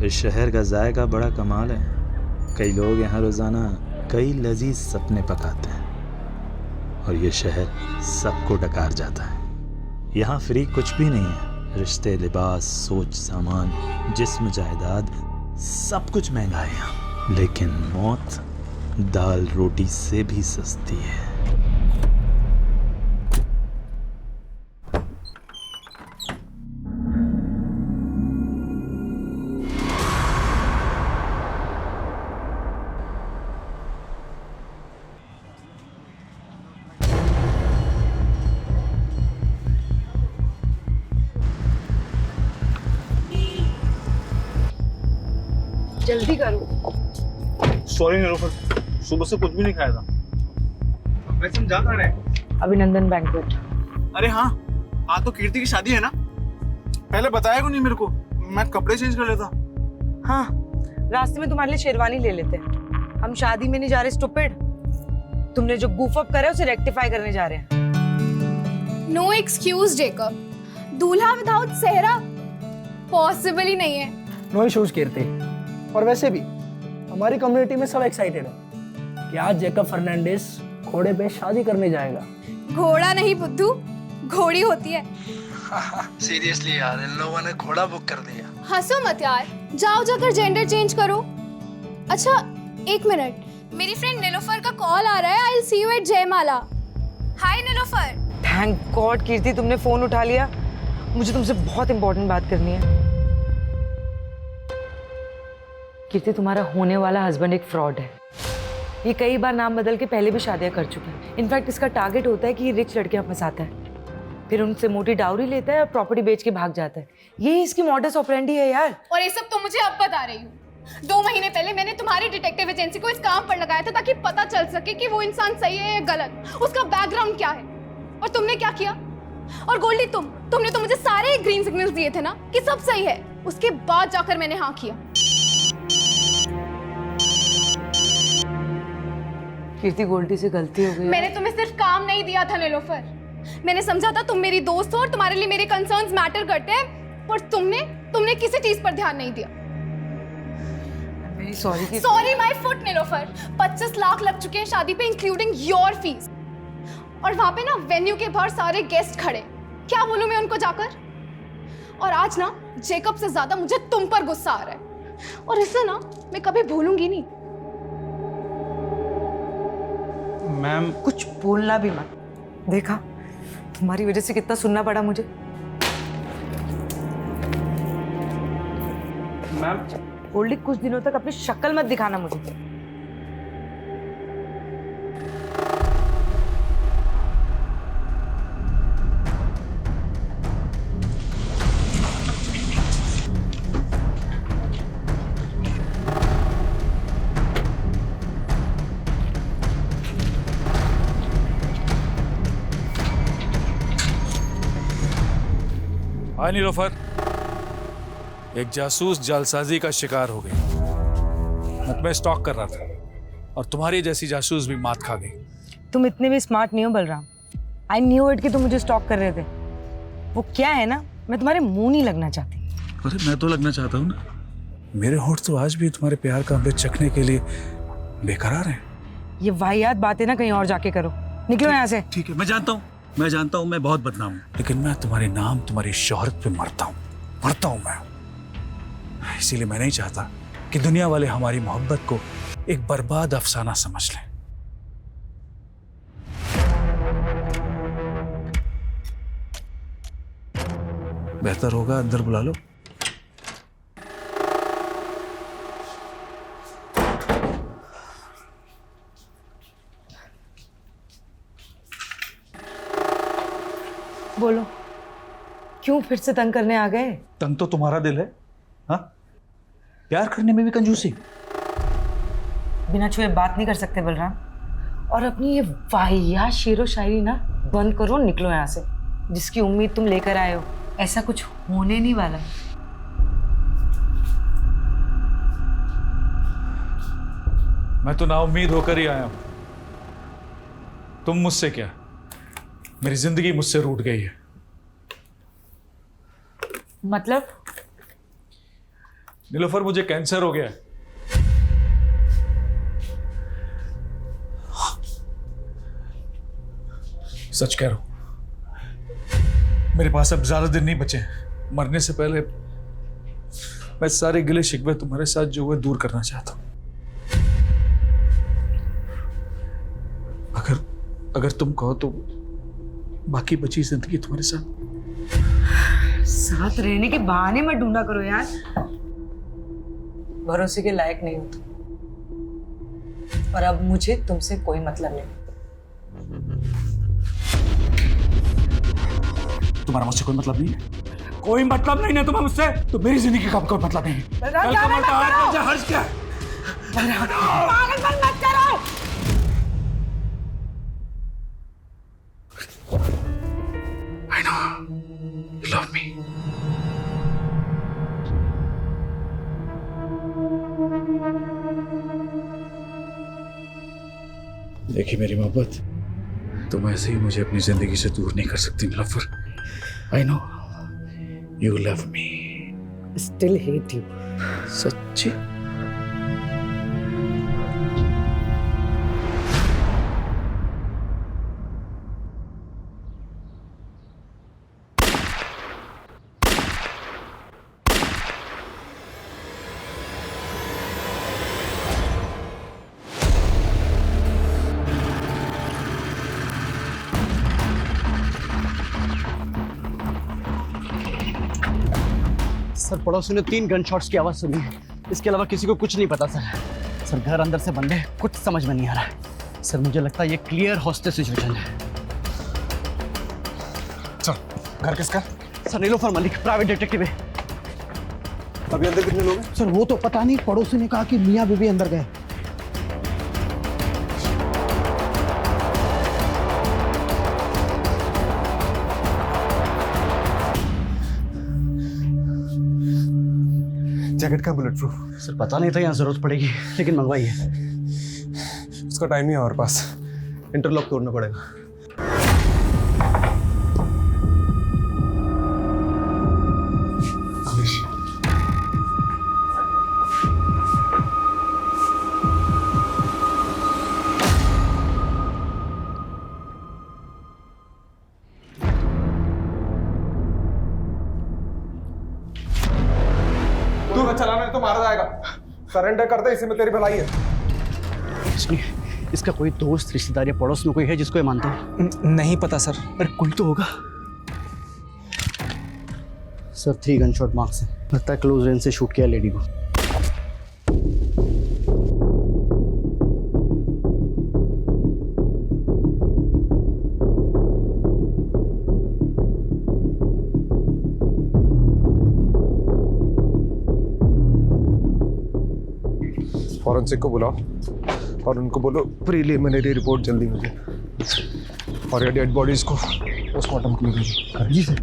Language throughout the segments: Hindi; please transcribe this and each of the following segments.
इस शहर का जायका बड़ा कमाल है। कई लोग यहाँ रोज़ाना कई लजीज सपने पकाते हैं और ये शहर सबको डकार जाता है। यहाँ फ्री कुछ भी नहीं है। रिश्ते, लिबास, सोच, सामान, जिस्म, जायदाद, सब कुछ महंगा है यहाँ। लेकिन मौत दाल रोटी से भी सस्ती है। जल्दी करो। सॉरी निलोफर, सुबह से कुछ भी नहीं खाया था। वैसे हम जा कहाँ रहे हैं? अभिनंदन बैंक्वेट। अरे हाँ, आज तो कीर्ति की शादी है ना। पहले बताया क्यों नहीं मेरे को? मैं कपड़े चेंज कर लेता। हाँ, रास्ते में तुम्हारे लिए शेरवानी ले लेते हैं। हम शादी में नहीं जा रहे स्टूपिड। तुमने जो गूफ अप करा है उसे रेक्टिफाई करने जा रहे हैं। नो एक्सक्यूज जेकब, दूल्हा विदाउट सेहरा पॉसिबल ही नहीं है। नो इश्यूज कीर्ति। और वैसे भी हमारी कम्युनिटी में सब एक्साइटेड है कि आज जेकब फर्नांडिस घोड़े पे शादी करने जाएगा। घोड़ा नहीं बुद्धू, घोड़ी होती है। सीरियसली यार, इन लोगों ने घोड़ा बुक कर दिया। हंसो मत यार, जाओ जाकर जेंडर चेंज करो। अच्छा एक मिनट, मेरी फ्रेंड नीलोफर का कॉल आ रहा है। I will see you at Jaimala. Hi Nilofar. Thank God Kirti तुमने फोन उठा लिया। मुझे तुमसे बहुत इंपॉर्टेंट बात करनी है। कीर्ति, तुम्हारा होने वाला हस्बैंड एक फ्रॉड है। ये कई बार नाम बदल के पहले भी शादियां कर चुका है। इनफैक्ट इसका टारगेट होता है कि ये रिच लड़कियां फंसाता है, फिर उनसे मोटी डाउरी लेता है और प्रॉपर्टी बेच के भाग जाता है। ये इसकी मॉडस ऑपरेंडी है यार। और ये सब तो मुझे अब बता रही हूँ। 2 महीने पहले मैंने तुम्हारी डिटेक्टिव एजेंसी को इस काम पर लगाया था ताकि पता चल सके कि वो इंसान सही है या गलत, उसका बैकग्राउंड क्या है। और तुमने क्या किया? और गोल्डी तुमने तो मुझे सारे ग्रीन सिग्नल्स दिए थे ना कि सब सही है। उसके बाद जाकर मैंने हाँ किया। कीर्ति, गोल्डी से गलती हो गई। मैंने तुम्हें सिर्फ काम नहीं दिया था नीलोफर। मैंने समझा था तुम मेरी दोस्त हो और तुम्हारे लिए मेरे कंसर्न्स मैटर करते हैं, पर तुमने किसी चीज पर ध्यान नहीं दिया। Sorry sorry my foot Nilofar. 25 lakh लग चुके हैं शादी पे, इंक्लूडिंग योर फीस। और वहां पे ना वेन्यू के बाहर सारे गेस्ट खड़े। क्या बोलूं मैं उनको जाकर? और आज ना जेकब से ज्यादा मुझे तुम पर गुस्सा आ रहा है, और इसे ना मैं कभी भूलूंगी नहीं। मैम, कुछ बोलना भी मत। देखा, तुम्हारी वजह से कितना सुनना पड़ा मुझे। मैम गोल्डी, कुछ दिनों तक अपनी शक्ल मत दिखाना मुझे। हाय नीलोफर, एक जासूस जालसाजी का शिकार हो गई। मैं तुम्हें स्टॉक कर रहा था और तुम्हारी जैसी जासूस भी मात खा गई। तुम इतने भी स्मार्ट नहीं हो बलराम। आई न्यू इट कि तुम मुझे स्टॉक कर रहे थे। वो क्या है ना, मैं तुम्हारे मुंह नहीं लगना चाहती। अरे मैं तो लगना चाहता हूँ ना। मेरे होठ तो आज भी तुम्हारे प्यार का अमृत चखने के लिए बेकरार हैं। ये वाहियात बातें ना कहीं और जाके करो। निकलो यहाँ से। ठीक है, मैं जानता हूँ मैं बहुत बदनाम हूँ, लेकिन मैं तुम्हारे नाम, तुम्हारी शोहरत पे मरता हूँ मैं। इसीलिए मैं नहीं चाहता कि दुनिया वाले हमारी मोहब्बत को एक बर्बाद अफसाना समझ लें। बेहतर होगा अंदर बुला लो। बोलो, क्यों फिर से तंग करने आ गए? तंग तो तुम्हारा दिल है। हाँ, प्यार करने में भी कंजूसी। बिना छुए बात नहीं कर सकते बलराम। और अपनी ये वाहियात शेरो शायरी ना बंद करो, निकलो यहाँ से। जिसकी उम्मीद तुम लेकर आए हो, ऐसा कुछ होने नहीं वाला। मैं तो नाउम्मीद होकर ही आया हूं। तुम मुझसे क्या, मेरी जिंदगी मुझसे रूठ गई है। मतलब नीलोफर, मुझे कैंसर हो गया है। सच कह रहा हूं, मेरे पास अब ज्यादा दिन नहीं बचे हैं। मरने से पहले मैं सारे गिले शिकवे तुम्हारे साथ जो हुए दूर करना चाहता हूं। अगर तुम कहो तो बाकी बची जिंदगी तुम्हारे साथ रहने के बहाने मत ढूंढा करो यार, भरोसे के लायक नहीं हो तुम। और अब मुझे तुमसे कोई मतलब नहीं। तुम्हारा मुझसे कोई मतलब नहीं है? कोई मतलब नहीं है तुम्हें मुझसे? तो मेरी जिंदगी का कोई मतलब नहीं है। हर्ष क्या? पागलपन मत करो। I know you love me. देखिए मेरी मोहब्बत, तुम ऐसे ही मुझे अपनी जिंदगी से दूर नहीं कर सकती Nilofar. I know you love me. Still hate you. सच्ची? सर, पड़ोसी ने 3 गन शॉट्स की आवाज सुनी है। इसके अलावा किसी को कुछ नहीं पता सर। सर, घर अंदर से बंद है, कुछ समझ में नहीं आ रहा है। सर, मुझे लगता है ये क्लियर हॉस्टेज सिचुएशन है। सर, घर किसका? Sir, Nilofar Malik, private detective है। अभी अंदर कितने लोग हैं? सर वो तो पता नहीं, पड़ोसी ने कहा कि मियाँ बीबी अंदर गए। जैकेट का बुलेट प्रूफ? सर, पता नहीं था यहाँ जरूरत पड़ेगी, लेकिन मंगवाई है। उसका टाइम नहीं है हमारे पास, इंटरलॉक तोड़ना पड़ेगा। तू ना चलाना है तो मारा जाएगा। सरेंडर कर दे, इसी में तेरी भलाई है। इसका कोई दोस्त, रिश्तेदार या पड़ोस में कोई है जिसको ये मानते हैं? नहीं पता सर। अरे कोई तो होगा। सर, 3 गन शॉट मार्क्स है। लगता है क्लोज रेंज से शूट किया लेडी को। फॉरेंसिक को बुलाओ और उनको बोलो प्रीलिमिनरी रिपोर्ट जल्दी मुझे, और ये डेड बॉडीज को पोस्टमार्टम के लिए भेजो। जी sir.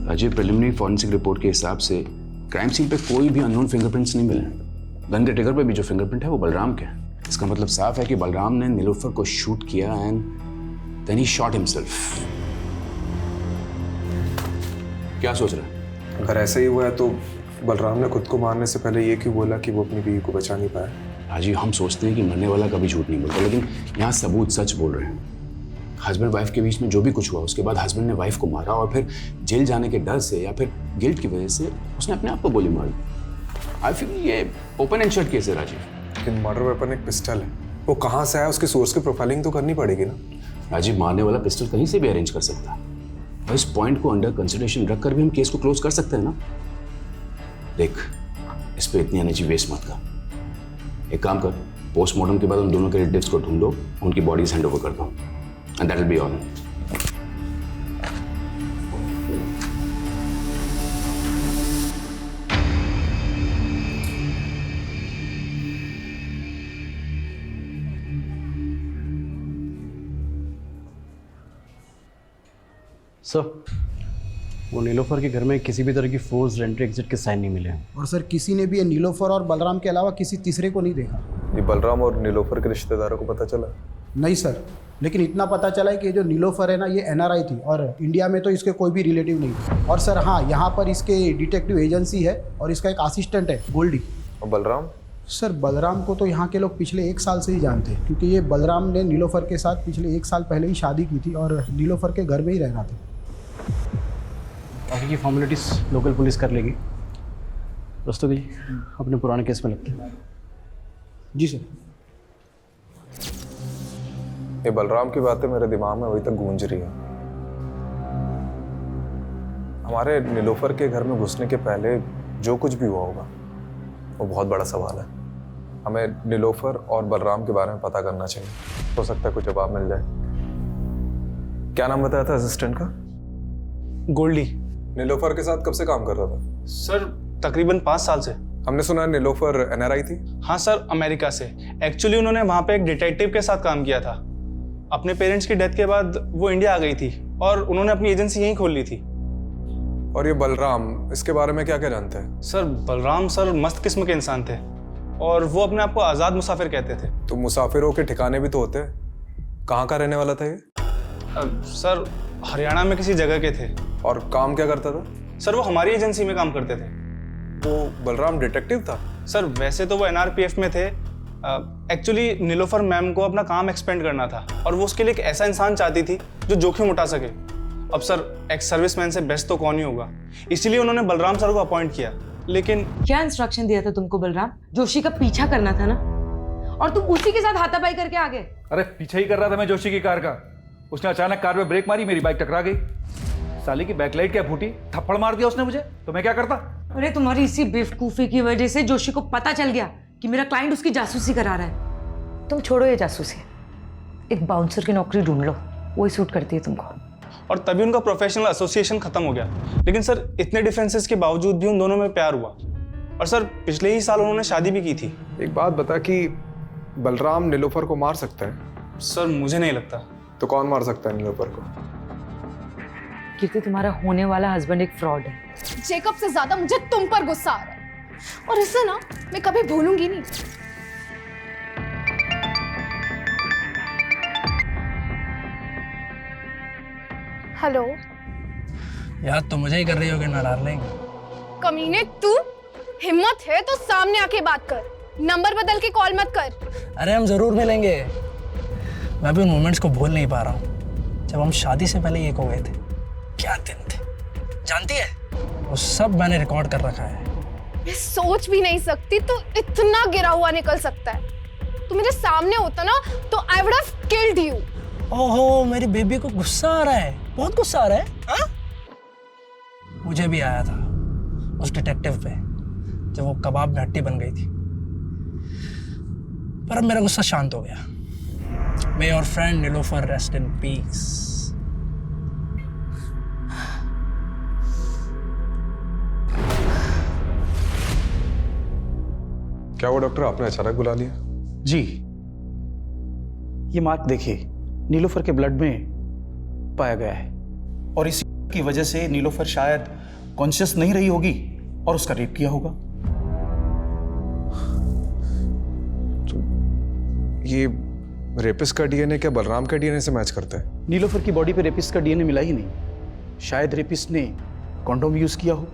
Rajiv, preliminary forensic report के हिसाब से क्राइम सीन पे कोई भी अननोन फिंगरप्रिंट्स नहीं मिले। गन के ट्रिगर पे भी जो फिंगरप्रिंट है वो बलराम के है। इसका मतलब साफ है कि बलराम ने नीलोफर को शूट किया and then he shot himself. क्या सोच रहा है? अगर ऐसा ही हुआ है तो बलराम ने खुद को मारने से पहले ये क्यों बोला कि वो अपनी बीवी को बचा नहीं पाया? राजीव, हम सोचते हैं कि मरने वाला कभी झूठ नहीं बोलता, लेकिन यहाँ सबूत सच बोल रहे हैं। हस्बैंड वाइफ के बीच में जो भी कुछ हुआ, उसके बाद हस्बैंड ने वाइफ को मारा और फिर जेल जाने के डर से या फिर गिल्ट की वजह से उसने अपने आप को गोली मारी। आई फील ये ओपन एंड शट केस है राजीव। लेकिन मर्डर वेपन एक पिस्टल है, वो कहाँ से आया, उसके सोर्स की प्रोफाइलिंग तो करनी पड़ेगी ना। राजीव, मारने वाला पिस्टल कहीं से भी अरेंज कर सकता है और इस पॉइंट को अंडर कंसिडरेशन रखकर भी हम केस को क्लोज कर सकते हैं ना। देख, इस पे इतनी एनर्जी वेस्ट मत कर। एक काम कर, पोस्टमार्टम के बाद उन दोनों के रिलेटिव्स को ढूंढो, उनकी बॉडीज हैंड ओवर कर दो and that will be all. Sir, वो नीलोफर के घर में किसी भी तरह की फोर्स एंट्री एग्जिट के साइन नहीं मिले हैं। और सर, किसी ने भी ये नीलोफर और बलराम के अलावा किसी तीसरे को नहीं देखा। ये बलराम और नीलोफर के रिश्तेदारों को पता चला? नहीं सर, लेकिन इतना पता चला है कि ये जो नीलोफर है ना, ये NRI थी और इंडिया में तो इसके कोई भी रिलेटिव नहीं थे। और सर हाँ, यहाँ पर इसके डिटेक्टिव एजेंसी है और इसका एक असिस्टेंट है गोल्डी। और बलराम? सर बलराम को तो यहाँ के लोग पिछले 1 साल से ही जानते हैं, क्योंकि ये बलराम ने नीलोफर के साथ पिछले 1 साल पहले ही शादी की थी और नीलोफर के घर में ही रहना था। बाकी की फॉर्मेलिटीज लोकल पुलिस कर लेगी। रस्तोगी जी, अपने पुराने केस में लगते हैं। जी सर। ये बलराम की बातें मेरे दिमाग में अभी तक गूंज रही हैं। हमारे नीलोफर के घर में घुसने के पहले जो कुछ भी हुआ होगा वो बहुत बड़ा सवाल है। हमें नीलोफर और बलराम के बारे में पता करना चाहिए, हो सकता है कुछ जवाब मिल जाए। क्या नाम बताया था असिस्टेंट का? गोल्डी। नीलोफर के साथ कब से काम कर रहा था? सर तकरीबन 5 साल से। हमने सुना नीलोफर NRI थी। हाँ सर, अमेरिका से। एक्चुअली उन्होंने वहाँ पे एक डिटेक्टिव के साथ काम किया था। अपने पेरेंट्स की डेथ के बाद वो इंडिया आ गई थी और उन्होंने अपनी एजेंसी यहीं खोल ली थी। और ये बलराम, इसके बारे में क्या क्या जानते हैं? सर बलराम सर मस्त किस्म के इंसान थे और वो अपने आप को आज़ाद मुसाफिर कहते थे। तो मुसाफिरों के ठिकाने भी तो होते हैं। कहाँ का रहने वाला था ये? सर हरियाणा में किसी जगह के थे। और काम क्या करता था? सर वो हमारी एजेंसी में काम करते थे। वो बलराम डिटेक्टिव था? सर वैसे तो वो NRPF में थे। एक्चुअली नीलोफर मैम को अपना काम एक्सपेंड करना था और वो उसके लिए एक ऐसा इंसान चाहती थी जो जोखिम उठा सके। अब सर एक्स सर्विसमैन से बेस्ट तो कौन ही होगा, इसीलिए उन्होंने बलराम सर को अपॉइंट किया। लेकिन क्या इंस्ट्रक्शन दिया था तुमको बलराम? जोशी का पीछा करना था ना, और तुम उसी के साथ हाथापाई करके आ गए। अरे पीछे ही कर रहा था मैं जोशी की कार का। उसने अचानक कार में ब्रेक मारी, मेरी बाइक टकरा गई। साली की बैकलाइट क्या फूटी, थप्पड़ मार दिया उसने मुझे, तो मैं क्या करता? अरे तुम्हारी इसी बेवकूफी की वजह से जोशी को पता चल गया कि मेरा क्लाइंट उसकी जासूसी करा रहा है। तुम छोड़ो ये जासूसी, एक बाउंसर की नौकरी ढूंढ लो, वही सूट करती है तुमको। और तभी उनका प्रोफेशनल एसोसिएशन खत्म हो गया। लेकिन सर इतने डिफरेंसेस के बावजूद भी उन दोनों में प्यार हुआ और सर पिछले ही साल उन्होंने शादी भी की थी। एक बात बता कि बलराम नीलोफर को मार सकता है? सर मुझे नहीं लगता। तो कौन मार सकता है नीलोफर को? कीर्ति, तुम्हारा होने वाला हस्बैंड एक फ्रॉड है। जेकब से ज्यादा मुझे तुम पर गुस्सा आ रहा है और इसे ना मैं कभी भूलूंगी नहीं। हेलो याद तो मुझे ही कर रही होगी ना डार्लिंग। कमीने, तू हिम्मत है तो सामने आके बात कर, नंबर बदल के कॉल मत कर। अरे हम जरूर मिलेंगे। मैं भी उन मोमेंट्स को भूल नहीं पा रहा हूँ जब हम शादी से पहले एक हो गए थे। क्या दिन थे, जानती है? वो सब मैंने रिकॉर्ड कर रखा है। मैं सोच भी नहीं सकती तू इतना गिरा हुआ निकल सकता है। तू मेरे सामने होता ना तो I would have killed you. ओहो, मेरी बेबी को गुस्सा आ रहा है, बहुत गुस्सा आ रहा है। हाँ? मुझे भी आया था उस डिटेक्टिव पे जब वो कबाब में हड्डी बन गई थी, पर अब मेरा गुस्सा शांत हो गया। May your friend Nilofer rest in peace. क्या वो डॉक्टर आपने अचानक बुला लिया? जी, ये मार्क देखिए, नीलोफर के ब्लड में पाया गया है और इसी की वजह से नीलोफर शायद कॉन्शियस नहीं रही होगी और उसका रेप किया होगा। तो ये रेपिस्ट का DNA क्या बलराम के DNA से मैच करता है? नीलोफर की बॉडी पे रेपिस्ट का DNA मिला ही नहीं। शायद रेपिस्ट ने कॉन्डोम यूज किया हो।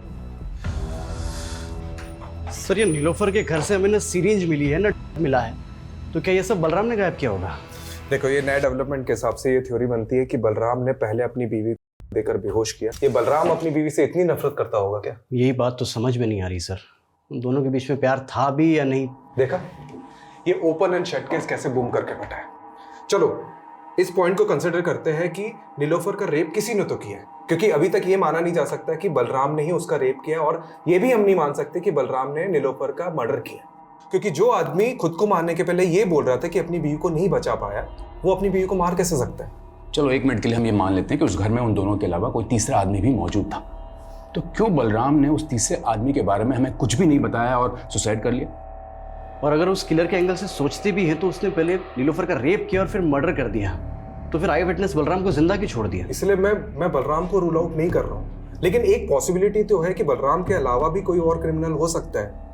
सर ये नीलोफर के घर से हमें ना सिरिंज मिली है ना मिला है, तो क्या ये सब बलराम ने गायब किया होगा? देखो, ये नए डेवलपमेंट के हिसाब से ये थ्योरी बनती है कि बलराम ने पहले अपनी बीवी को देकर बेहोश किया। ये बलराम अपनी बीवी से इतनी नफरत करता होगा क्या? यही बात तो समझ में नहीं आ रही सर, उन दोनों के बीच में प्यार था भी या नहीं। देखा, ये ओपन एंड शट केस कैसे बूम करके बैठा है। चलो इस पॉइंट को कंसिडर करते हैं कि नीलोफर का रेप किसी ने तो किया है, क्योंकि अभी तक ये माना नहीं जा सकता कि बलराम ने ही उसका रेप किया, और ये भी हम नहीं मान सकते कि बलराम ने नीलोफर का मर्डर किया, क्योंकि जो आदमी खुद को मारने के पहले ये बोल रहा था कि अपनी बीवी को नहीं बचा पाया, वो अपनी बीवी को मार कैसे सकता है? चलो 1 मिनट के लिए हम ये मान लेते हैं कि उस घर में उन दोनों के अलावा कोई तीसरा आदमी भी मौजूद था, तो क्यों बलराम ने उस तीसरे आदमी के बारे में हमें कुछ भी नहीं बताया और सुसाइड कर लिया? और अगर उस किलर के एंगल से सोचते भी हैं तो उसने पहले नीलोफर का रेप किया और फिर मर्डर कर दिया, तो फिर आई विटनेस बलराम को जिंदा क्यों छोड़ दिया? इसलिए मैं बलराम को रूल आउट नहीं कर रहा हूँ, लेकिन एक पॉसिबिलिटी तो है कि बलराम के अलावा भी कोई और क्रिमिनल हो सकता है।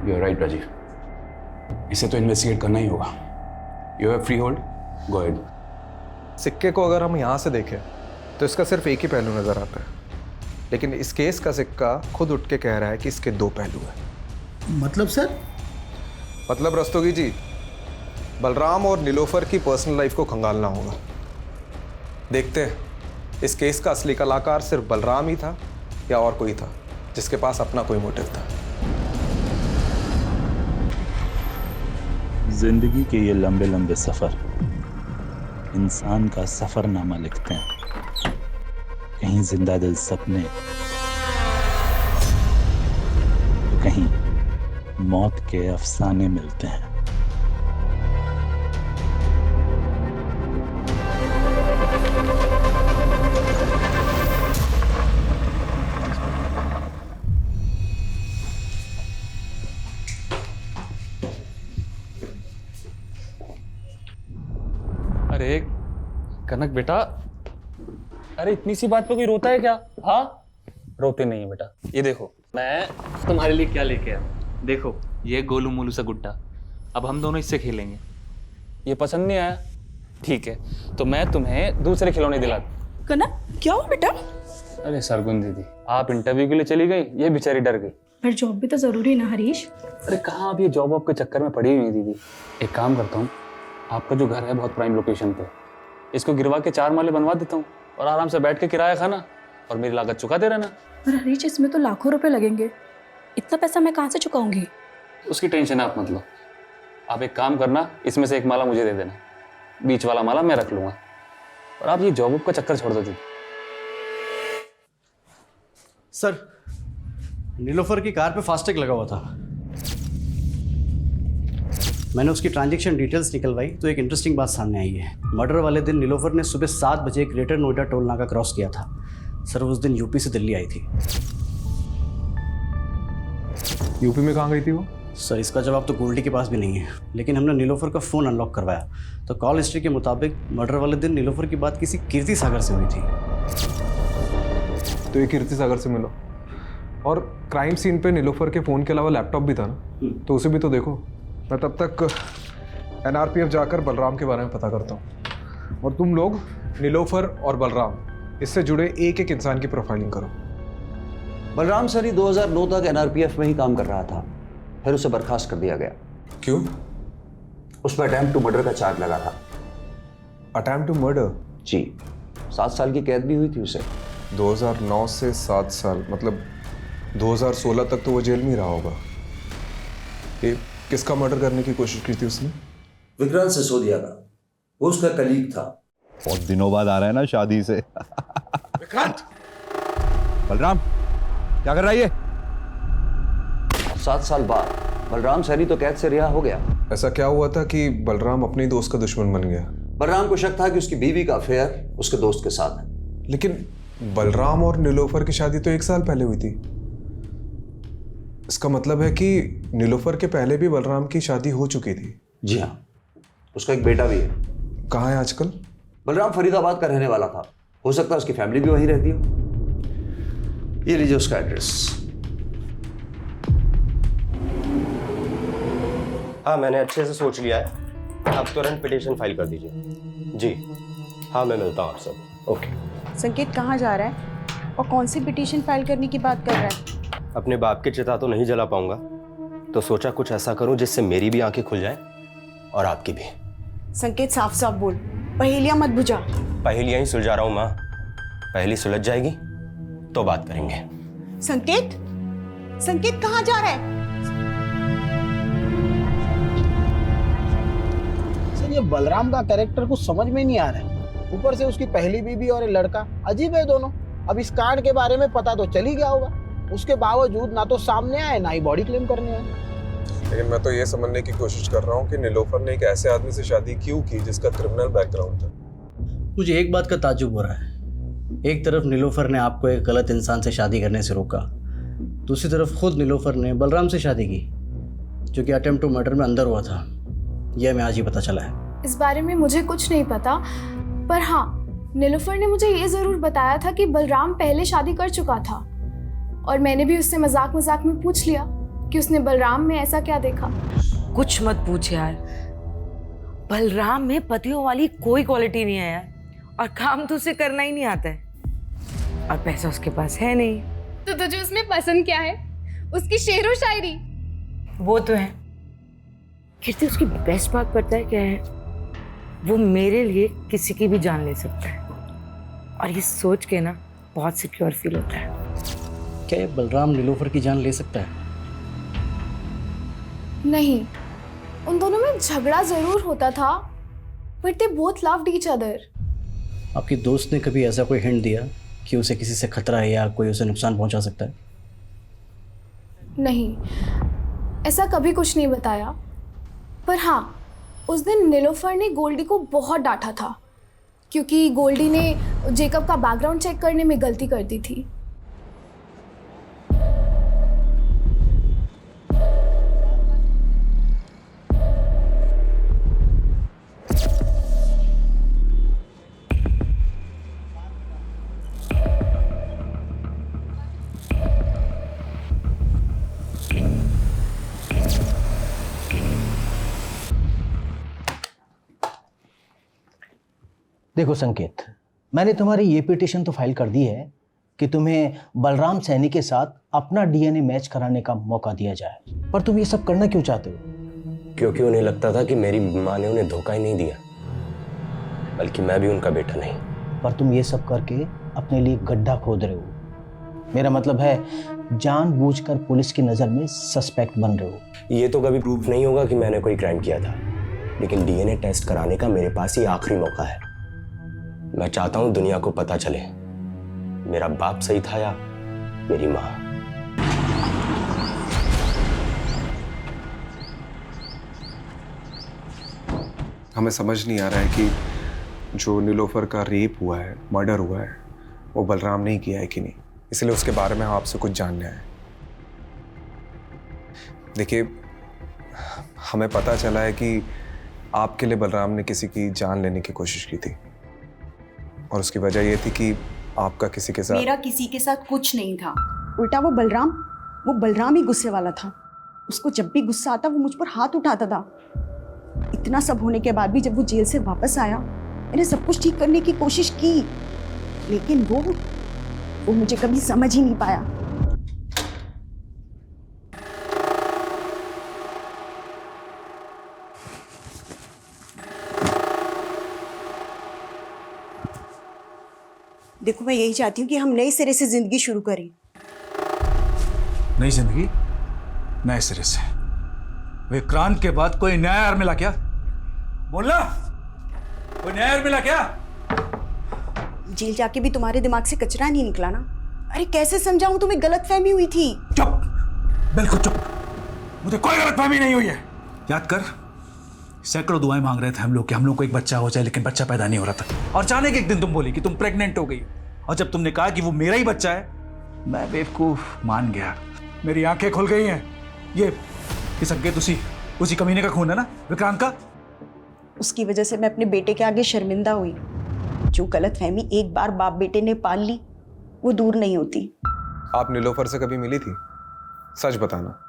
यू आर राइट राजीव, इसे तो इन्वेस्टिगेट करना ही होगा। You have free hold, go ahead. सिक्के को अगर हम यहाँ से देखें तो इसका सिर्फ एक ही पहलू नजर आता है, लेकिन इस केस का सिक्का खुद उठ के कह रहा है कि इसके दो पहलू हैं। मतलब सर? मतलब रस्तोगी जी, बलराम और नीलोफर की पर्सनल लाइफ को खंगालना होगा। देखते हैं इस केस का असली कलाकार सिर्फ बलराम ही था या और कोई था जिसके पास अपना कोई मोटिव था। जिंदगी के ये लंबे लंबे सफर इंसान का सफरनामा लिखते हैं। कहीं जिंदा दिल सपने तो कहीं मौत के अफसाने मिलते हैं। अरे कनक बेटा, अरे इतनी सी बात पे कोई रोता है क्या? हाँ, रोते नहीं है बेटा। ये देखो, मैं तुम्हारे लिए क्या लेके आया। देखो, ये गोलू मोलू सा गुड्डा, अब हम दोनों इससे खेलेंगे। ये पसंद नहीं आया? ठीक है, तो मैं तुम्हें दूसरे खिलौने दिला। कनक, क्या हुआ बेटा? अरे सरगुन दीदी, आप इंटरव्यू के लिए चली गई, ये बेचारी डर गई। पर जॉब भी तो जरूरी ना हरीश। अरे कहाँ, अब ये जॉब वॉब के चक्कर में पड़ी हुई है दीदी। एक काम करता हूँ, आपका जो घर है बहुत प्राइम लोकेशन पे, इसको गिरवा के 4 माले बनवा देता हूँ और आराम से बैठ के किराया खाना और मेरी लागत चुका दे रहना। पर हरीश, इसमें तो लाखों रुपए लगेंगे, इतना पैसा मैं कहाँ से चुकाऊंगी? उसकी टेंशन आप मत लो। आप एक काम करना, इसमें से एक माला मुझे दे देना, बीच वाला माला मैं रख लूँगा। और आप ये जॉब वॉब का चक्कर छोड़ दो दीदी। सर, नीलोफर की कार पे फास्टैग लगा हुआ था। मैंने उसकी ट्रांजैक्शन डिटेल्स निकलवाई तो एक इंटरेस्टिंग बात सामने आई है। मर्डर वाले दिन नीलोफर ने सुबह 7 बजे ग्रेटर नोएडा टोल नाका क्रॉस किया था। सर, उस दिन यूपी से दिल्ली आई थी। यूपी में कहाँ गई थी वो? सर, इसका जवाब तो गोल्डी के पास भी नहीं है, लेकिन हमने नीलोफर का फ़ोन अनलॉक करवाया तो कॉल हिस्ट्री के मुताबिक मर्डर वाले दिन नीलोफर की बात किसी कीर्ति सागर से हुई थी। तो ये कीर्ति सागर से मिलो। और क्राइम सीन पे नीलोफर के फ़ोन के अलावा लैपटॉप भी था ना, तो उसे भी तो देखो। मैं तब तक NRPF जाकर बलराम के बारे में पता करता हूँ और तुम लोग नीलोफर और बलराम इससे जुड़े एक एक इंसान की प्रोफाइलिंग करो। बलराम सर ही 2009 तक NRPF में ही काम कर रहा था, फिर उसे बर्खास्त कर दिया गया। क्यों? उस पर अटेम्प्ट टू मर्डर का चार्ज लगा था। Attempt to murder? जी, 7 साल की कैद भी हुई थी उसे। 2009 से 7 साल, मतलब 2016 तक तो वो जेल में ही रहा होगा। ये किसका मर्डर करने की कोशिश की थी उसने? विक्रांत सिसोदिया का, वो उसका कलीग था। बहुत दिनों बाद आ रहा है ना शादी से। विक्रांत! बलराम, क्या कर रहा है ये? 7 साल बाद बलराम सैनी तो कैद से रिहा हो गया। ऐसा क्या हुआ था कि बलराम अपने दोस्त का दुश्मन बन गया? बलराम को शक था कि उसकी बीवी का अफेयर उसके दोस्त के साथ है। लेकिन बलराम और नीलोफर की शादी तो 1 साल पहले हुई थी। इसका मतलब है कि नीलोफर के पहले भी बलराम की शादी हो चुकी थी। जी हाँ, उसका एक बेटा भी है। कहाँ है आजकल? बलराम फरीदाबाद का रहने वाला था, हो सकता है उसकी फैमिली भी वहीं रहती हो। ये लीजिए उसका एड्रेस। हाँ, मैंने अच्छे से सोच लिया है, आप तुरंत पिटीशन फाइल कर दीजिए। जी हाँ, मैं मिलता हूँ आप सब। ओके। संकेत कहाँ जा रहा है और कौन सी पिटीशन फाइल करने की बात कर रहा है? अपने बाप की चिता तो नहीं जला पाऊंगा, तो सोचा कुछ ऐसा करूं जिससे मेरी भी आंखें खुल जाएं और आपकी भी। संकेत, साफ साफ बोल, पहेलियां मत बुझा। पहेलियां ही सुलझा रहा हूं माँ, पहेली सुलझ जाएगी तो बात करेंगे। संकेत, संकेत कहाँ जा रहा है? सर, ये बलराम का कैरेक्टर कुछ समझ में नहीं आ रहा है। ऊपर से उसकी पहली बीवी और ये लड़का अजीब है दोनों। अब इस कांड के बारे में पता तो चल ही गया होगा, उसके बावजूद ना तो सामने आए ना ही बॉडी क्लेम करने आए। लेकिन मैं तो ये समझने की कोशिश कर रहा हूँ कि नीलोफर ने एक ऐसे आदमी से शादी क्यों की जिसका क्रिमिनल बैकग्राउंड था। मुझे एक बात का ताज्जुब हो रहा है। एक तरफ नीलोफर ने आपको एक गलत इंसान से शादी करने से रोका, दूसरी तरफ खुद नीलोफर ने बलराम से शादी की जो कि अटेम्प्ट टू मर्डर में अंदर हुआ था। यह हमें आज ही पता चला है। इस बारे में मुझे कुछ नहीं पता, पर हाँ, नीलोफर ने मुझे ये ज़रूर बताया था कि बलराम पहले शादी कर चुका था और मैंने भी उससे मजाक मजाक में पूछ लिया कि उसने बलराम में ऐसा क्या देखा। कुछ मत पूछ यार, बलराम में पतियों वाली कोई क्वालिटी नहीं है यार, और काम तो उसे करना ही नहीं आता है, और पैसा उसके पास है नहीं। तो तुझे उसमें पसंद क्या है? उसकी शेरो शायरी। वो तो है कीर्ति, उसकी बेस्ट बात पता है क्या है? वो मेरे लिए किसी की भी जान ले सकता है, और ये सोच के ना बहुत सिक्योर फील होता है। क्या ये बलराम नीलोफर की जान ले सकता है? नहीं, उन दोनों में झगड़ा जरूर होता था, but they both loved each other. आपकी दोस्त ने कभी ऐसा कोई हिंट दिया कि उसे किसी से खतरा है या कोई उसे नुकसान पहुंचा सकता है? नहीं, ऐसा कभी कुछ नहीं बताया। पर हाँ, उस दिन नीलोफर ने गोल्डी को बहुत डांटा था, क्योंकि गोल्डी ने जेकब का बैकग्राउंड चेक करने में गलती कर दी थी। देखो संकेत, मैंने तुम्हारी ये पिटीशन तो फाइल कर दी है कि तुम्हें बलराम सैनी के साथ अपना डीएनए मैच कराने का मौका दिया जाए, पर तुम ये सब करना क्यों चाहते हो? क्योंकि उन्हें लगता था कि मेरी माँ ने उन्हें धोखा ही नहीं दिया, बल्कि मैं भी उनका बेटा नहीं। पर तुम ये सब करके अपने लिए गड्ढा खोद रहे हो। मेरा मतलब है जानबूझकर पुलिस की नज़र में सस्पेक्ट बन रहे हो। ये तो कभी प्रूफ नहीं होगा कि मैंने कोई क्राइम किया था, लेकिन डीएनए टेस्ट कराने का मेरे पास ही आखिरी मौका है। मैं चाहता हूं दुनिया को पता चले मेरा बाप सही था या मेरी माँ। हमें समझ नहीं आ रहा है कि जो नीलोफर का रेप हुआ है, मर्डर हुआ है, वो बलराम ने ही किया है कि नहीं। इसलिए उसके बारे में हम आपसे कुछ जानना है। देखिए, हमें पता चला है कि आपके लिए बलराम ने किसी की जान लेने की कोशिश की थी, और उसकी वजह ये थी कि आपका किसी के साथ। मेरा किसी के साथ कुछ नहीं था, उल्टा वो बलराम ही गुस्से वाला था। उसको जब भी गुस्सा आता वो मुझ पर हाथ उठाता था। इतना सब होने के बाद भी जब वो जेल से वापस आया, मैंने सब कुछ ठीक करने की कोशिश की, लेकिन वो मुझे कभी समझ ही नहीं पाया। देखो, मैं यही चाहती हूँ कि हम नए सिरे से जिंदगी शुरू करें। नई जिंदगी नए सिरे से? विक्रांत के बाद कोई नया यार मिला क्या? बोलना, कोई नया यार मिला क्या? जेल जाके भी तुम्हारे दिमाग से कचरा नहीं निकला ना? अरे कैसे समझाऊं तुम्हें, गलतफहमी हुई थी। चुप, बिल्कुल चुप, मुझे कोई गलतफहमी नहीं हुई है। याद कर, सैकड़ों दुआएं मांग रहे थे हम लोग कि हम लोग को एक बच्चा हो जाए, लेकिन बच्चा पैदा नहीं हो रहा था। और अचानक एक दिन तुम बोली कि तुम प्रेग्नेंट हो गई, और जब तुमने कहा कि वो मेरा ही बच्चा है, मैं बेवकूफ मान गया। मेरी आंखें खुल गई हैं। ये संकेत उसी कमीने का खून है ना, विक्रांत का? उसकी वजह से मैं अपने बेटे के आगे शर्मिंदा हुई। जो गलतफहमी एक बार बाप बेटे ने पाल ली, वो दूर नहीं होती। आप नीलोफर से कभी मिली थी? सच बताना।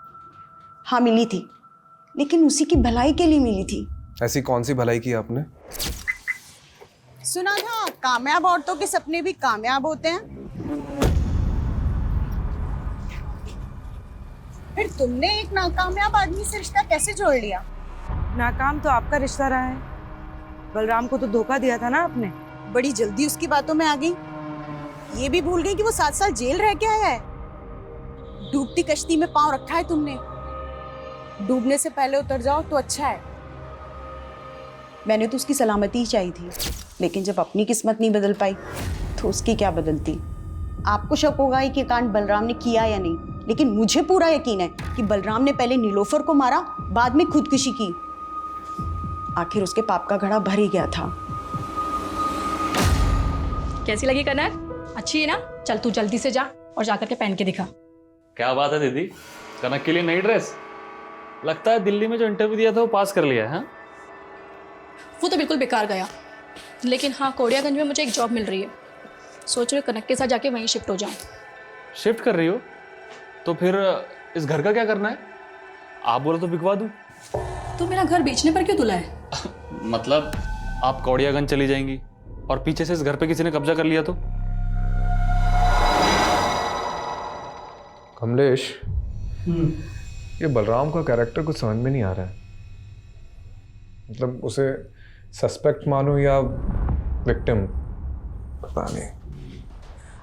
हाँ मिली थी, लेकिन उसी की भलाई के लिए मिली थी। ऐसी कौन सी भलाई की आपने? सुना था कामयाब औरतों के सपने भी कामयाब होते हैं। फिर तुमने एक नाकामयाब आदमी से रिश्ता कैसे जोड़ लिया? नाकाम तो आपका रिश्ता रहा है, बलराम को तो धोखा दिया था ना आपने। बड़ी जल्दी उसकी बातों में आ गई। ये भी भूल गई कि वो 7 साल जेल रह के आया है। डूबती कश्ती में पांव रखा है तुमने। डूबने से पहले उतर जाओ तो अच्छा है। मैंने तो उसकी सलामती ही चाहिए थी, लेकिन जब अपनी किस्मत नहीं बदल पाई तो उसकी क्या बदलती। आपको शक होगा कि कांड बलराम ने किया या नहीं, लेकिन मुझे पूरा यकीन है कि बलराम ने पहले नीलोफर को मारा, बाद में खुदकुशी की। आखिर उसके पाप का घड़ा भर ही गया था। कैसी लगी कनक? अच्छी है ना? चल तू जल्दी से जा और जाकर के पहन के दिखा। क्या बात है दीदी, कनक के लिए नई ड्रेस? लगता है दिल्ली में जो इंटरव्यू दिया था वो पास कर लिया है। हाँ, वो तो बिल्कुल बेकार गया, लेकिन हाँ कोड़ियागंज में मुझे एक जॉब मिल रही है। सोच रही हूँ कनक के साथ जाके वहीं शिफ्ट हो जाऊँ। शिफ्ट कर रही हो? तो फिर इस घर का क्या करना है? आप बोलो तो बिकवा दूँ। तू मेरा घर बेचने पर क्यों तुला है? मतलब आप कौड़ियागंज चली जाएंगी और पीछे से इस घर पे किसी ने कब्जा कर लिया तो? कमलेश, ये बलराम का कैरेक्टर कुछ समझ में नहीं आ रहा है। मतलब उसे सस्पेक्ट मानो या विक्टिम, पता नहीं।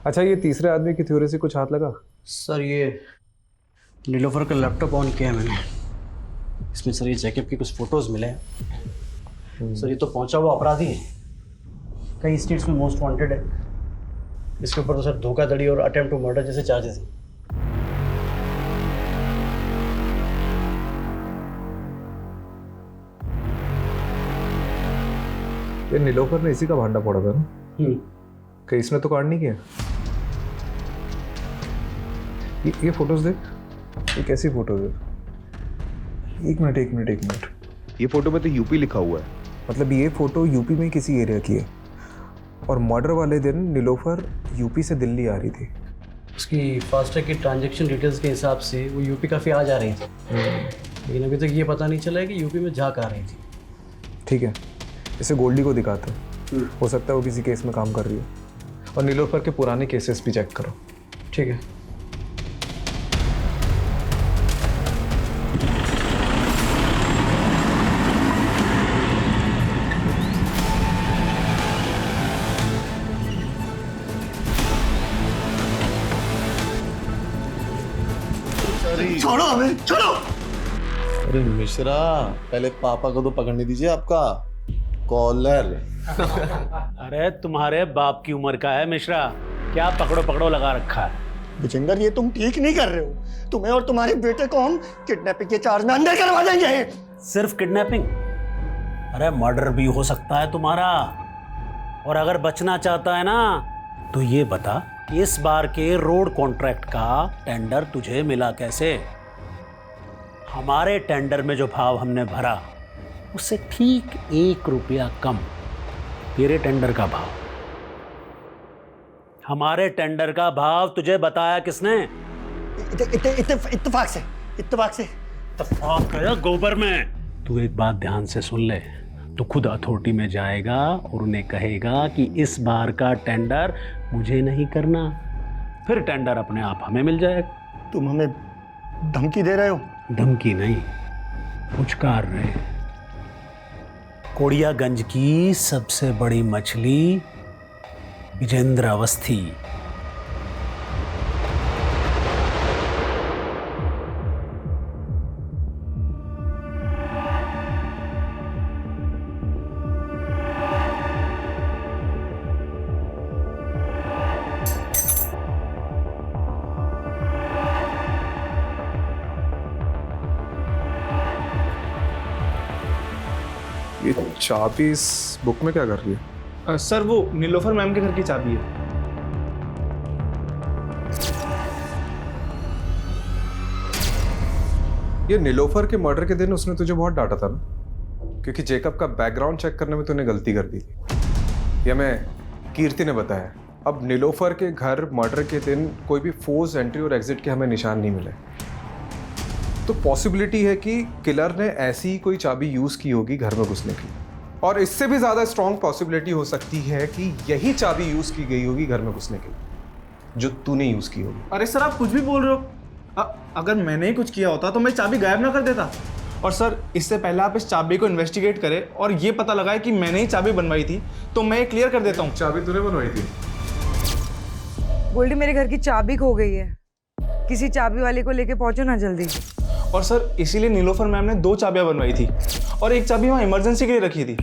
अच्छा, ये तीसरे आदमी की थ्योरी से कुछ हाथ लगा? सर ये नीलोफर का लैपटॉप ऑन किया है मैंने, इसमें सर ये जैकब की कुछ फोटोज मिले हैं। सर ये तो पहुंचा हुआ अपराधी है, कई स्टेट्स में मोस्ट वांटेड है। इसके ऊपर तो सर धोखाधड़ी और अटेम्प्ट टू मर्डर जैसे चार्जेस हैं। ये नीलोफर ने इसी का भांडा फोड़ा था ना? कहीं इसने तो कांड नहीं किया? ये फोटोज देख, ये कैसी फोटोज है? एक मिनट। ये फोटो में तो यूपी लिखा हुआ है। मतलब ये फोटो यूपी में किसी एरिया की है और मर्डर वाले दिन नीलोफर यूपी से दिल्ली आ रही थी। उसकी फास्टैग की ट्रांजैक्शन डिटेल्स के हिसाब से वो यूपी काफ़ी आ जा रही थी, लेकिन अभी तक ये पता नहीं चला है कि यूपी में जा कहाँ रही थी। ठीक है, इसे गोल्डी को दिखाते हैं, हो सकता है वो किसी केस में काम कर रही है। और नीलोफर के पुराने केसेस भी चेक करो। ठीक है। छोड़ो हमें, छोड़ो। अरे मिश्रा, पहले पापा को तो पकड़ने दीजिए आपका कॉलर। अरे तुम्हारे बाप की उम्र का है मिश्रा, क्या पकड़ो पकड़ो लगा रखा है। विजेंदर, ये तुम ठीक नहीं कर रहे हो। तुम्हें और तुम्हारे बेटे को हम किडनैपिंग के चार्ज में अंदर करवा देंगे। सिर्फ किडनैपिंग? अरे मर्डर भी हो सकता है तुम्हारा। और अगर बचना चाहता है ना तो ये बता, इस बार के रोड कॉन्ट्रैक्ट का टेंडर तुझे मिला कैसे? हमारे टेंडर में जो भाव हमने भरा उससे ठीक 1 रुपया कम तेरे टेंडर का भाव। हमारे टेंडर का भाव तुझे बताया किसने? इत्तेफाक से। इत्तेफाक है गोबर में। तू एक बात ध्यान से सुन ले, तो खुद अथॉरिटी में जाएगा और उन्हें कहेगा कि इस बार का टेंडर मुझे नहीं करना, फिर टेंडर अपने आप हमें मिल जाएगा। तुम हमें धमकी दे रहे हो? धमकी नहीं, पुचकार रहे। कोड़ियागंज की सबसे बड़ी मछली विजेंद्र अवस्थी। ये चाबी इस बुक में क्या कर रही है? सर वो नीलोफर मैम के घर की चाबी है। ये नीलोफर के मर्डर के दिन उसने तुझे बहुत डांटा था ना, क्योंकि जेकब का बैकग्राउंड चेक करने में तूने गलती कर दी थी। ये हमें कीर्ति ने बताया। अब नीलोफर के घर मर्डर के दिन कोई भी फोर्स एंट्री और एग्जिट के हमें निशान नहीं मिले, तो पॉसिबिलिटी है कि किलर ने ऐसी ही कोई चाबी यूज की होगी घर में घुसने की। और इससे भी ज्यादा स्ट्रॉन्ग पॉसिबिलिटी हो सकती है कि यही चाबी यूज की गई होगी घर में घुसने के लिए, जो तूने यूज की होगी। अरे सर, आप कुछ भी बोल रहे हो। अगर मैंने ही कुछ किया होता तो मैं चाबी गायब ना कर देता। और सर, इससे पहले आप इस चाबी को इन्वेस्टिगेट करें और ये पता लगाए कि मैंने ही चाबी बनवाई थी, तो मैं क्लियर कर देता हूँ। चाबी तूने बनवाई थी? गोल्डी, मेरे घर की चाबी खो गई है, किसी चाबी वाले को लेके पहुंचो ना जल्दी। और सर, इसीलिए नीलोफर मैम ने 2 चाबियां बनवाई थी और एक चाबी वहां इमरजेंसी के लिए रखी थी।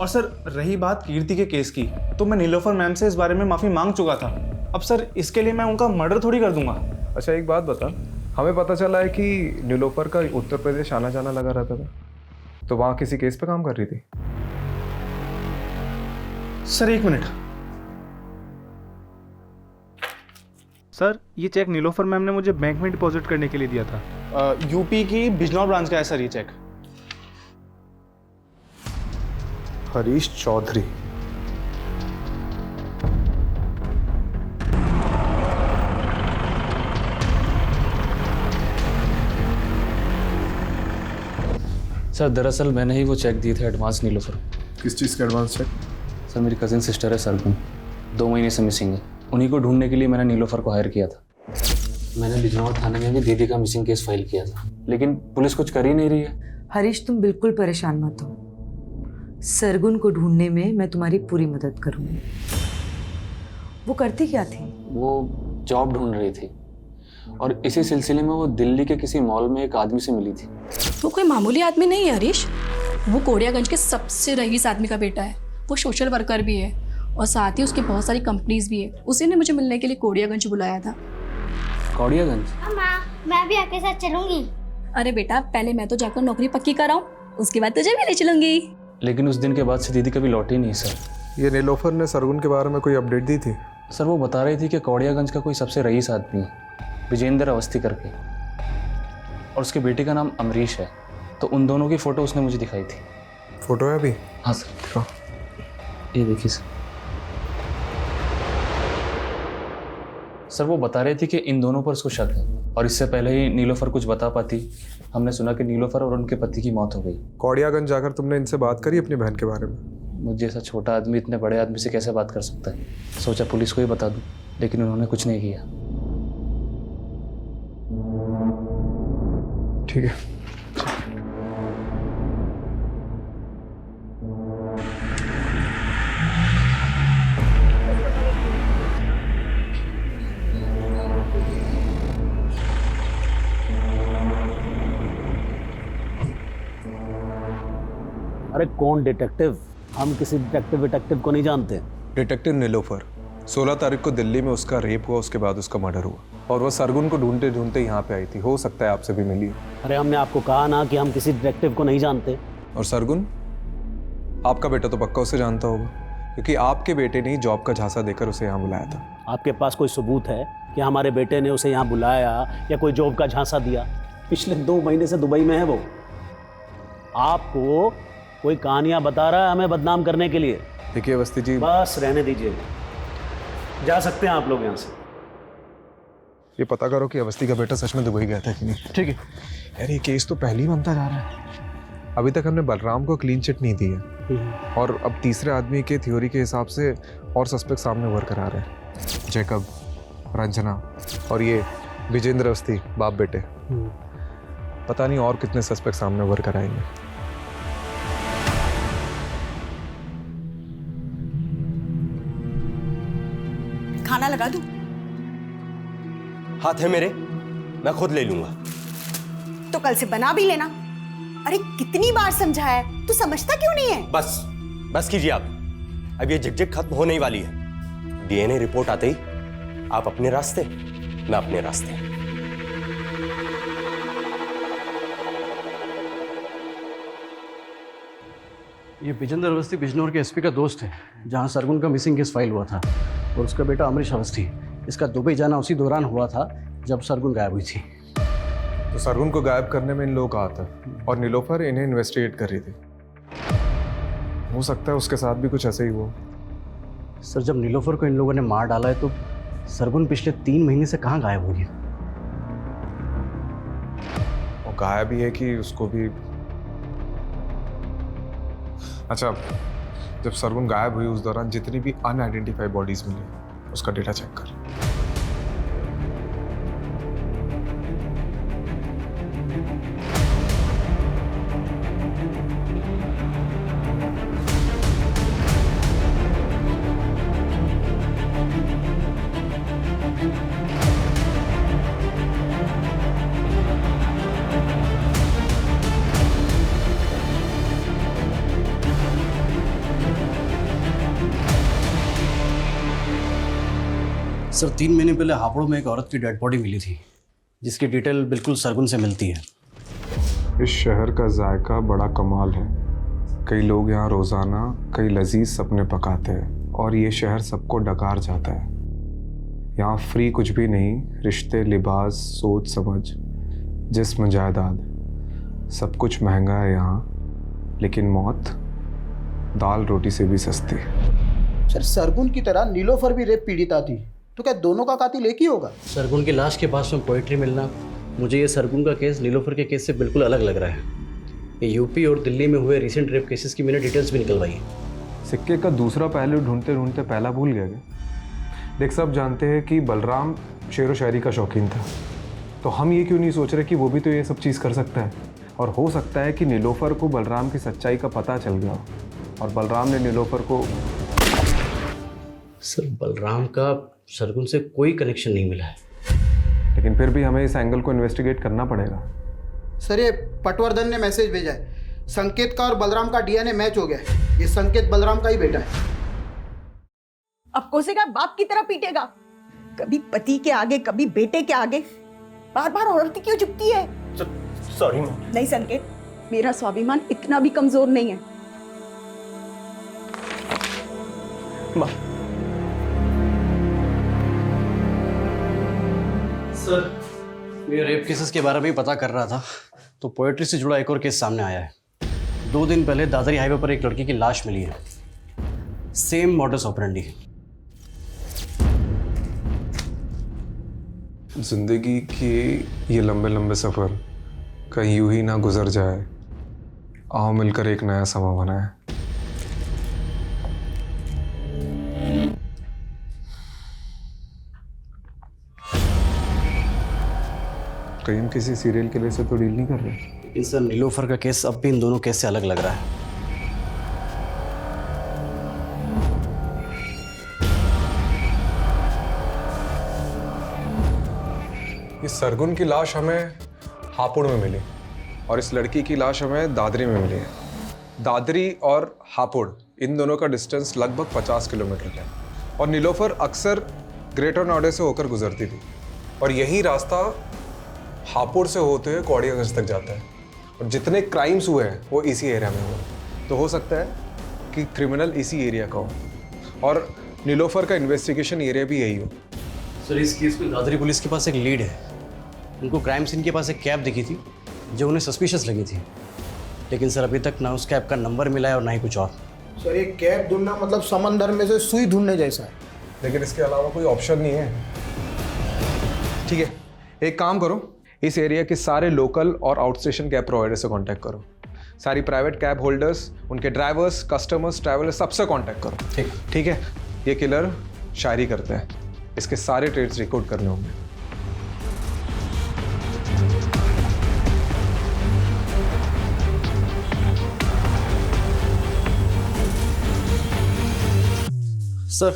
और सर, रही बात कीर्ति के केस की, तो मैं नीलोफर मैम से इस बारे में माफी मांग चुका था। अब सर, इसके लिए मैं उनका मर्डर थोड़ी कर दूंगा। अच्छा, एक बात बता, हमें पता चला है कि नीलोफर का उत्तर प्रदेश आना जाना लगा रहता था, तो वहां किसी केस पे काम कर रही थी? Sir, 1 minute. सर, ये चेक नीलोफर मैम ने मुझे बैंक में डिपॉजिट करने के लिए दिया था। यूपी की बिजनौर ब्रांच का है सर ये चेक। हरीश चौधरी। सर दरअसल मैंने ही वो चेक दिए थे एडवांस नीलोफर। किस चीज़ का एडवांस चेक? सर मेरी कज़िन सिस्टर है सरगुन, 2 महीने से मिसिंग है। उन्हीं को ढूंढने के लिए मैंने नीलोफर को हायर किया था। मैंने बिजनौर थाने में भी दीदी का मिसिंग केस फाइल किया था, लेकिन पुलिस कुछ कर ही नहीं रही है। हरीश तुम बिल्कुल परेशान मत हो, सरगुन को ढूंढने में मैं तुम्हारी पूरी मदद करूंगी। वो करती क्या थी? वो जॉब ढूंढ रही थी और इसी सिलसिले में वो दिल्ली के किसी मॉल में एक आदमी से मिली थी। वो कोई मामूली आदमी नहीं है हरीश, वो कोड़ियागंज के सबसे रईस आदमी का बेटा है। वो सोशल वर्कर भी है और साथ ही उसकी बहुत सारी कंपनीज भी है। उसी ने मुझे मिलने के लिए कोड़ियागंज बुलाया था। कोड़ियागंज? माँ, मैं भी आपके साथ चलूंगी। अरे बेटा, पहले मैं तो जाकर नौकरी पक्की कराऊं, उसके बाद तुझे भी ले चलूंगी। लेकिन उस दिन के बाद से दीदी कभी लौटी नहीं सर। ये नीलोफर ने सरगुन के बारे में कोई अपडेट दी थी? सर वो बता रही थी कि कोड़ियागंज का कोई सबसे रईस आदमी है, विजेंद्र अवस्थी करके, और उसके बेटे का नाम अमरीश है। तो उन दोनों की फ़ोटो उसने मुझे दिखाई थी। फ़ोटो है अभी? हाँ सर, ये देखिए सर। सर वो बता रही थी कि इन दोनों पर उसको शक है, और इससे पहले ही नीलोफर कुछ बता पाती, हमने सुना कि नीलोफर और उनके पति की मौत हो गई। कोड़ियागंज जाकर तुमने इनसे बात करी अपनी बहन के बारे में? मुझे ऐसा छोटा आदमी इतने बड़े आदमी से कैसे बात कर सकता है? सोचा पुलिस को ही बता दूं, लेकिन उन्होंने कुछ नहीं किया। ठीक है। अरे कौन डिटेक्टिव? हम किसी डिटेक्टिव को नहीं जानते। डिटेक्टिव नीलोफर, 16 तारीख को दिल्ली में उसका रेप हुआ, उसके बाद उसका मर्डर हुआ, और वो सरगुन को ढूंढते ढूंढते यहाँ पे आई थी। हो सकता है आपसे भी मिली। अरे हमने आपको कहा ना कि हम किसी डिटेक्टिव को नहीं जानते। और सरगुन, आपका बेटा तो पक्का उसे जानता होगा, क्योंकि आपके बेटे ने ही जॉब का झांसा देकर उसे यहाँ बुलाया था। आपके पास कोई सबूत है कि हमारे बेटे ने उसे यहाँ बुलाया या कोई जॉब का झांसा दिया? पिछले 2 महीने से दुबई में है वो। आपको कोई कहानियां बता रहा है हमें बदनाम करने के लिए। देखिए अवस्थी जी, बस रहने दीजिए, जा सकते हैं आप लोग यहाँ से। ये पता करो कि अवस्थी का बेटा सच में दुबई गया था कि नहीं। ठीक है यार, ये केस तो पहले ही बनता जा रहा है। अभी तक हमने बलराम को क्लीन चिट नहीं दी है, और अब तीसरे आदमी के थ्योरी के हिसाब से और सस्पेक्ट सामने उभर कर आ रहे हैं। जैकब, रंजना और ये विजेंद्र अवस्थी, बाप बेटे। पता नहीं और कितने सस्पेक्ट सामने उभर कर आएंगे। खाना लगा दूं? हाथ है मेरे, मैं खुद ले लूंगा। तो कल से बना भी लेना। अरे कितनी बार समझाया है, तू समझता क्यों नहीं है? बस कीजिए आप, अब ये झिकझिक खत्म होने ही वाली है। डीएनए रिपोर्ट आते ही आप अपने रास्ते, मैं अपने रास्ते। ये विजेंद्र अवस्थी बिजनौर के एसपी का दोस्त है, जहाँ सरगुन का मिसिंग केस फाइल हुआ था, और उसका बेटा अमरीश अवस्थी। इसका दुबई जाना उसी दौरान हुआ था जब सरगुन गायब हुई थी। तो सरगुन को गायब करने में इन लोगों का हाथ है, और नीलोफर इन्हें इन्वेस्टिगेट कर रही थी। हो सकता है उसके साथ भी कुछ ऐसे ही हुआ। सर, जब नीलोफर को इन लोगों ने मार डाला है तो सरगुन पिछले 3 महीने से कहाँ गायब हुई है? और गायब भी है कि उसको भी। अच्छा, जब सरगुन गायब हुई उस दौरान जितनी भी अनआइडेंटिफाइड बॉडीज मिली, उसका डेटा चेक कर। सर, 3 महीने पहले हापुड़ में एक औरत की डेड बॉडी मिली थी, जिसकी डिटेल बिल्कुल सरगुन से मिलती है। इस शहर का जायका बड़ा कमाल है। कई लोग यहाँ रोज़ाना कई लजीज सपने पकाते हैं, और ये शहर सबको डकार जाता है। यहाँ फ्री कुछ भी नहीं, रिश्ते, लिबास, सोच समझ, जिस्म, जायदाद, सब कुछ महंगा है यहाँ, लेकिन मौत दाल रोटी से भी सस्ती। सर, सरगुन की तरह नीलोफर भी रेप पीड़िता थी, तो क्या दोनों का कातिल एक ही होगा? सरगुन की लाश के पास में पोइट्री मिलना, मुझे ये सरगुन का केस नीलोफर के केस से बिल्कुल अलग लग रहा है। कि यूपी और दिल्ली में हुए रिसेंट रेप केसेस की मैंने डिटेल्स भी निकलवाई है। सिक्के का दूसरा पहलू ढूंढते ढूंढते पहला भूल गया क्या? देख, सब जानते हैं कि बलराम शेर व शायरी का शौकीन था, तो हम ये क्यों नहीं सोच रहे कि वो भी तो ये सब चीज़ कर सकता है, और हो सकता है कि नीलोफर को बलराम की सच्चाई का पता चल गया और बलराम ने नीलोफर को। सर, बलराम का सरगुन से कोई कनेक्शन नहीं मिला है। लेकिन फिर भी हमें इस एंगल को इन्वेस्टिगेट करना पड़ेगा। सर, ये पटवर्धन ने मैसेज भेजा है, संकेत का और बलराम का डीएनए मैच हो गया है। ये संकेत बलराम का ही बेटा है। अब कोसेगा बाप की तरह पीटेगा, कभी पति के आगे कभी बेटे के आगे, बार बार औरत क्यों झुकती है? सॉरी नहीं संकेत, मेरा स्वाभिमान इतना भी कमजोर नहीं है। सर, मैं रेप केसेस के बारे में ही पता कर रहा था तो पोएट्री से जुड़ा एक और केस सामने आया है। 2 दिन पहले दादरी हाईवे पर एक लड़की की लाश मिली है, सेम मॉडस ऑपरेंडी। जिंदगी के ये लंबे लंबे सफ़र कहीं यूं ही ना गुजर जाए, आओ मिलकर एक नया समा बनाए। कहीं हम किसी सीरियल किलर से तो डील नहीं कर रहे। लेकिन सर, नीलोफर का केस अब भी इन दोनों केस से अलग लग रहा है। इस सरगुन की लाश हमें हापुड़ में मिली और इस लड़की की लाश हमें दादरी में मिली है। दादरी और हापुड़, इन दोनों का डिस्टेंस लगभग 50 किलोमीटर है और नीलोफर अक्सर ग्रेटर नोएडा से होकर गुजरती थी और यही रास्ता हापुड़ से होते हुए कौड़ियागंज तक जाता है और जितने क्राइम्स हुए हैं वो इसी एरिया में हुए। तो हो सकता है कि क्रिमिनल इसी एरिया का हो और नीलोफर का इन्वेस्टिगेशन एरिया भी यही हो। सर, इस केस में दादरी पुलिस के पास एक लीड है। उनको क्राइम सीन के पास एक कैब दिखी थी जो उन्हें सस्पिशियस लगी थी, लेकिन सर अभी तक ना उस कैब का नंबर मिला है और ना ही कुछ और। सर, ये कैब ढूंढना मतलब समंदर में से सुई ढूंढने जैसा है। लेकिन इसके अलावा कोई ऑप्शन नहीं है। ठीक है, एक काम करो, इस एरिया के सारे लोकल और आउट स्टेशन कैब प्रोवाइडर से कांटेक्ट करो। सारी प्राइवेट कैब होल्डर्स, उनके ड्राइवर्स, कस्टमर्स, ट्रैवलर्स, सबसे कांटेक्ट करो। ठीक है। ये किलर शायरी करता है, इसके सारे ट्रेड्स रिकॉर्ड करने होंगे। सर,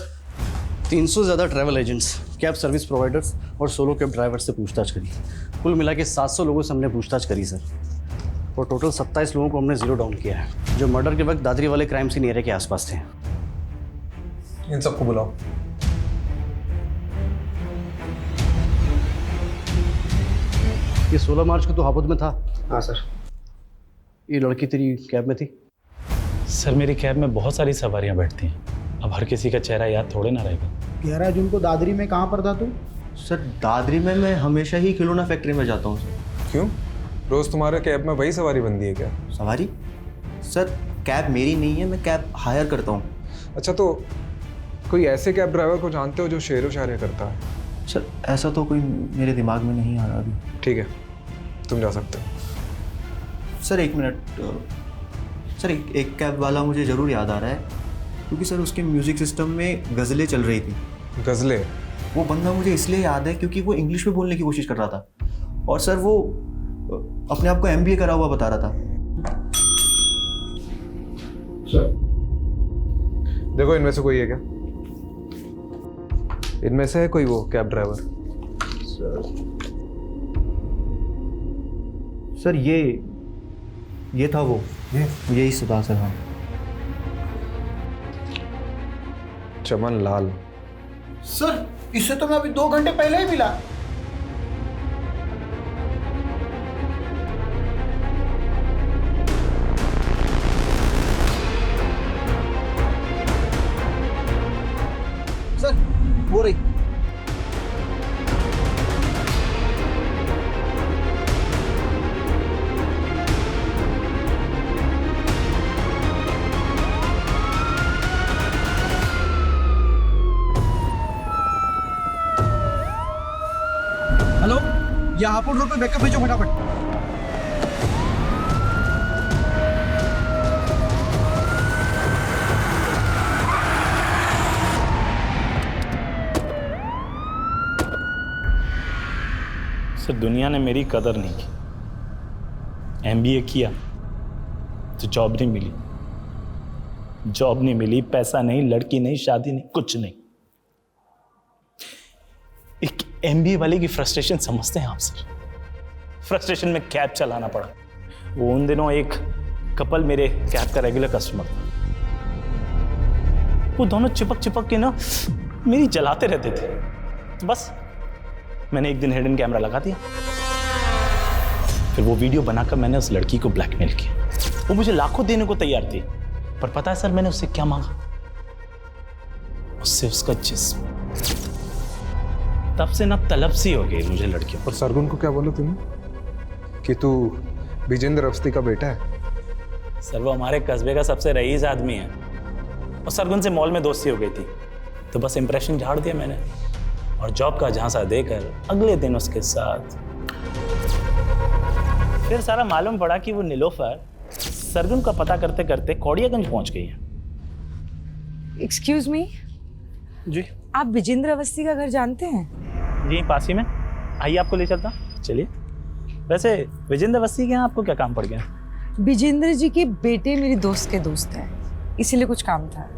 300 से ज़्यादा travel agents, cab service providers और सोलो कैब ड्राइवर से पूछताछ करी। कुल मिला के 700 लोगों से हमने पूछताछ करी सर, और टोटल 27 लोगों को हमने जीरो डाउन किया है जो मर्डर के वक्त दादरी वाले क्राइम सीन एरिया के आसपास थे। इन सबको बुलाओ। ये 16 मार्च को तो हापुड़ में था। हाँ सर। ये लड़की तेरी कैब में थी? सर, मेरी कैब में बहुत सारी सवारियां बैठती हैं, अब हर किसी का चेहरा याद थोड़े ना रहेगा। 11 जून को दादरी में कहाँ पर था तू? सर, दादरी में मैं हमेशा ही खिलौना फैक्ट्री में जाता हूँ सर। क्यों? रोज तुम्हारे कैब में वही सवारी बनती है क्या? सवारी? सर, कैब मेरी नहीं है, मैं कैब हायर करता हूँ। अच्छा, तो कोई ऐसे कैब ड्राइवर को जानते हो जो शेर व शायरी करता है? सर, ऐसा तो कोई मेरे दिमाग में नहीं आ रहा अभी। ठीक है, तुम जा सकते हो। सर, 1 मिनट सर, एक कैब वाला मुझे ज़रूर याद आ रहा है, क्योंकि सर उसके म्यूज़िक सिस्टम में गज़लें चल रही थी। गज़लें? वो बंदा मुझे इसलिए याद है क्योंकि वो इंग्लिश में बोलने की कोशिश कर रहा था और सर वो अपने आप को MBA करा हुआ बता रहा था। सर, देखो इनमें से कोई है क्या? इनमें से है कोई वो कैब ड्राइवर? सर, ये था वो, यही सदा सर। हाँ, चमन लाल। सर, इससे तो मैं अभी 2 घंटे पहले ही मिला। सर, वो रही। हेलो, यहाँ हापुड़ रोड पे बैकअप भेजो फटाफट। दुनिया ने मेरी कदर नहीं की। MBA किया तो जॉब नहीं मिली, जॉब नहीं मिली, पैसा नहीं, लड़की नहीं, शादी नहीं, कुछ नहीं। एक MBA वाले की फ्रस्ट्रेशन समझते हैं आप सर? फ्रस्ट्रेशन में कैब चलाना पड़ा। वो उन दिनों एक कपल मेरे कैब का रेगुलर कस्टमर था। वो दोनों चिपक चिपक के ना मेरी जलाते रहते थे। तो बस मैंने एक दिन हिडन कैमरा लगा दिया। फिर वो वीडियो बनाकर मैंने उस लड़की को ब्लैकमेल किया। वो मुझे लाखों देने को तैयार थी, पर पता है सर मैंने उससे क्या मांगा? उससे उसका जिस्म। तब से ना तलब सी हो गई मुझे लड़कियों। और सरगुन को क्या बोला तूने कि तू विजेंद्र अवस्थी का बेटा है? सर वो हमारे कस्बे का सबसे रईस आदमी है और सरगुन से मॉल में दोस्ती हो गई थी, तो बस इंप्रेशन झाड़ दिया मैंने और जॉब का झांसा देकर अगले दिन उसके साथ। फिर सारा मालूम पड़ा कि वो नीलोफर सरगुन का पता करते करते कौड़ियागंज पहुंच गई है। एक्सक्यूज मी जी, आप विजेंद्र अवस्थी का घर जानते हैं? जी पास ही में, आइए आपको ले चलता। चलिए। वैसे विजेंद्र अवस्थी के यहाँ आपको क्या काम पड़ गया? विजेंद्र जी के बेटे मेरी दोस्त के दोस्त हैं, इसीलिए कुछ काम था।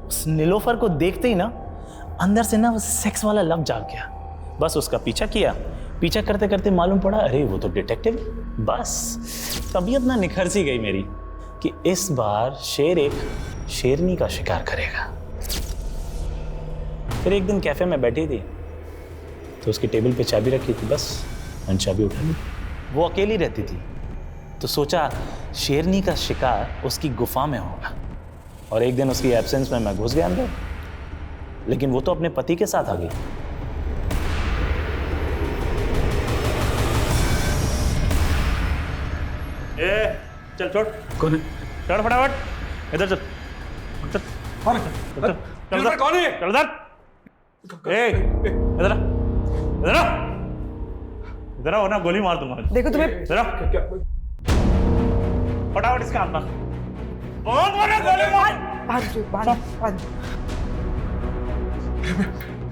उस नीलोफर को देखते ही ना अंदर से ना वो सेक्स वाला लव जाग गया। बस उसका पीछा किया, पीछा करते करते मालूम पड़ा अरे वो तो डिटेक्टिव। बस तबीयत ना निखर सी गई मेरी कि इस बार शेर एक शेरनी का शिकार करेगा। फिर एक दिन कैफे में बैठी थी तो उसकी टेबल पे चाबी रखी थी, बस मैंने चाबी उठा ली। वो अकेली रहती थी तो सोचा शेरनी का शिकार उसकी गुफा में होगा, और एक दिन उसकी एब्सेंस में मैं घुस गया अंदर, लेकिन वो तो अपने पति के साथ आ गई। ए चल छोड़। कौन है? चढ़ फटाफट, इधर चल। चल कौन है? चल इधर। कौन है? चल इधर। ए इधर आ, इधर आ, इधर आ वरना गोली मार दूंगा। देखो तुम्हें इधर आ। फटाफट इसका हाथ मार। बहुत बड़ा गोली मार। बांध।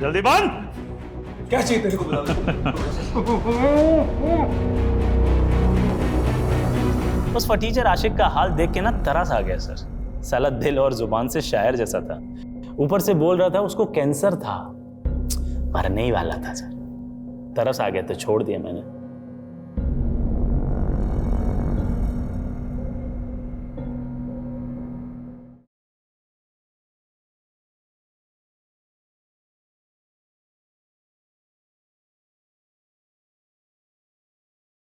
जल्दी बांध। क्या चाहिए तेरे को? उस फटीचर आशिक का हाल देख के ना तरस आ गया सर। साला दिल और जुबान से शायर जैसा था, ऊपर से बोल रहा था उसको कैंसर था, मरने ही वाला था सर। तरस आ गया तो छोड़ दिया मैंने।